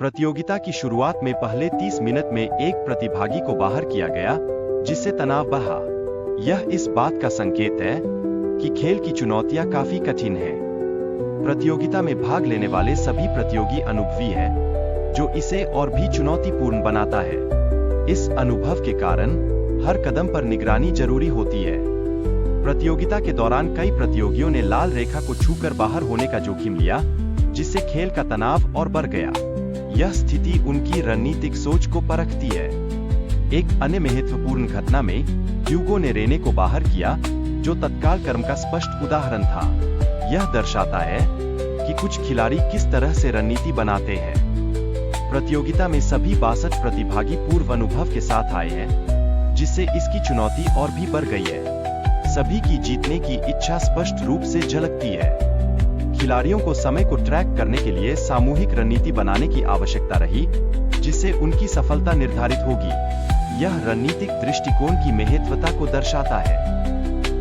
प्रतियोगिता की शुरुआत में पहले 30 मिनट में एक प्रतिभागी को बाहर किया गया, जिससे तनाव बढ़ा। यह इस बात का संकेत है कि खेल की चुनौतियां काफी कठिन हैं। प्रतियोगिता में भाग लेने वाले सभी प्रतियोगी अनुभवी हैं, जो इसे और भी चुनौतीपूर्ण बनाता है। इस अनुभव के कारण हर कदम पर निगरानी जरूरी होती है। प्रतियोगिता के दौरान कई प्रतियोगियों ने लाल रेखा को छूकर बाहर होने का जोखिम लिया, जिससे खेल का तनाव और बढ़ गया। यह स्थिति उनकी रणनीतिक सोच को परखती है। एक अन्य महत्वपूर्ण घटना में ह्यूगो ने रेने को बाहर किया, जो तत्काल कर्म का स्पष्ट उदाहरण था। यह दर्शाता है कि कुछ खिलाड़ी किस तरह से रणनीति बनाते हैं। प्रतियोगिता में सभी 62 प्रतिभागी पूर्व अनुभव के साथ आए हैं, जिससे इसकी चुनौती और भी बढ़ गई है। सभी की जीतने की इच्छा स्पष्ट रूप से झलकती है। खिलाड़ियों को समय को ट्रैक करने के लिए सामूहिक रणनीति बनाने की आवश्यकता रही, जिससे उनकी सफलता निर्धारित होगी। यह रणनीतिक दृष्टिकोण की महत्वता को दर्शाता है।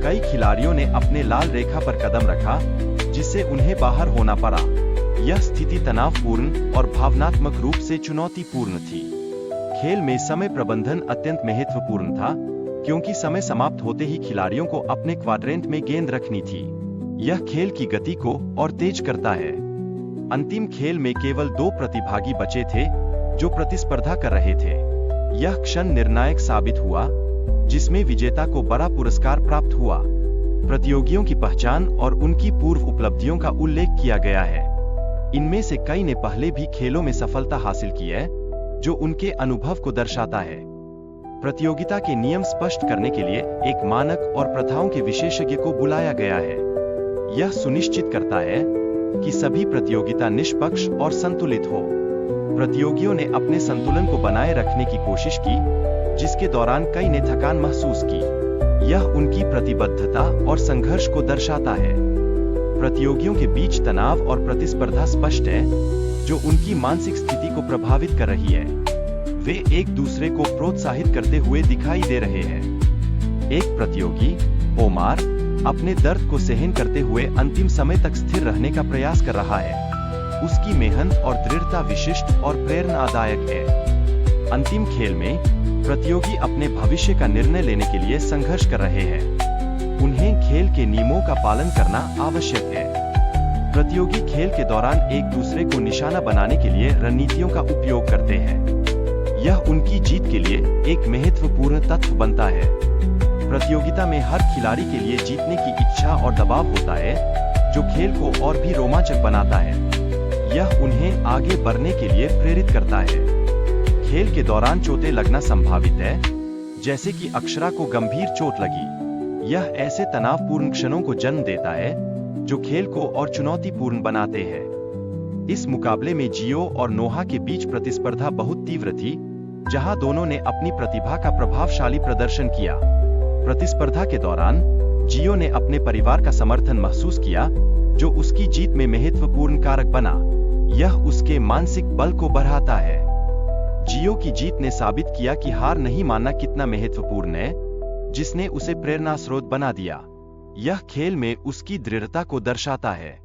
कई खिलाड़ियों ने अपने लाल रेखा पर कदम रखा, जिससे उन्हें बाहर होना पड़ा। यह स्थिति तनावपूर्ण और भावनात्मक रूप से चुनौतीपूर्ण थी। खेल में समय प्रबंधन अत्यंत महत्वपूर्ण था, क्योंकि समय समाप्त होते ही खिलाड़ियों को अपने क्वाड्रेंट में गेंद रखनी थी। यह खेल की गति को और तेज करता है। अंतिम खेल में केवल 2 प्रतिभागी बचे थे, जो प्रतिस्पर्धा कर रहे थे। यह क्षण निर्णायक साबित हुआ, जिसमें विजेता को बड़ा पुरस्कार प्राप्त हुआ। प्रतियोगियों की पहचान और उनकी पूर्व उपलब्धियों का उल्लेख किया गया है। इनमें से कई ने पहले भी खेलों में सफलता हासिल की है, जो उनके अनुभव को दर्शाता है। प्रतियोगिता के नियम स्पष्ट करने के लिए एक मानक और प्रथाओं के विशेषज्ञ को बुलाया गया है। यह सुनिश्चित करता है कि सभी प्रतियोगिता निष्पक्ष और संतुलित हो। प्रतियोगियों ने अपने संतुलन को बनाए रखने की कोशिश की, जिसके दौरान कई ने थकान महसूस की। यह उनकी प्रतिबद्धता और संघर्ष को दर्शाता है। प्रतियोगियों के बीच तनाव और प्रतिस्पर्धा स्पष्ट है, जो उनकी मानसिक स्थिति को प्रभावित कर रही है। वे एक दूसरे को प्रोत्साहित करते हुए दिखाई दे रहे हैं। एक प्रतियोगी, ओमार, अपने दर्द को सहन करते हुए अंतिम समय तक स्थिर रहने का प्रयास कर रहा है। उसकी मेहनत और दृढ़ता विशिष्ट और प्रेरणादायक है। अंतिम खेल में प्रतियोगी अपने भविष्य का निर्णय लेने के लिए संघर्ष कर रहे हैं। उन्हें खेल के नियमों का पालन करना आवश्यक है। प्रतियोगी खेल के दौरान एक दूसरे को निशाना बनाने के लिए रणनीतियों का उपयोग करते हैं। यह उनकी जीत के लिए एक महत्वपूर्ण तत्व बनता है। प्रतियोगिता में हर खिलाड़ी के लिए जीतने की इच्छा और दबाव होता है, जो खेल को और भी रोमांचक बनाता है। यह उन्हें आगे बढ़ने के लिए प्रेरित करता है। खेल के दौरान चोटें लगना संभावित है, जैसे कि अक्षरा को गंभीर चोट लगी। यह ऐसे तनावपूर्ण क्षणों को जन्म देता है, जो खेल को और चुनौतीपूर्ण बनाते हैं। इस मुकाबले में जियो और नोहा के बीच प्रतिस्पर्धा बहुत तीव्र थी, जहां दोनों ने अपनी प्रतिभा का प्रभावशाली प्रदर्शन किया। प्रतिस्पर्धा के दौरान जियो ने अपने परिवार का समर्थन महसूस किया, जो उसकी जीत में महत्वपूर्ण कारक बना। यह उसके मानसिक बल को बढ़ाता है। जियो की जीत ने साबित किया कि हार नहीं मानना कितना महत्वपूर्ण है, जिसने उसे प्रेरणा स्रोत बना दिया। यह खेल में उसकी दृढ़ता को दर्शाता है।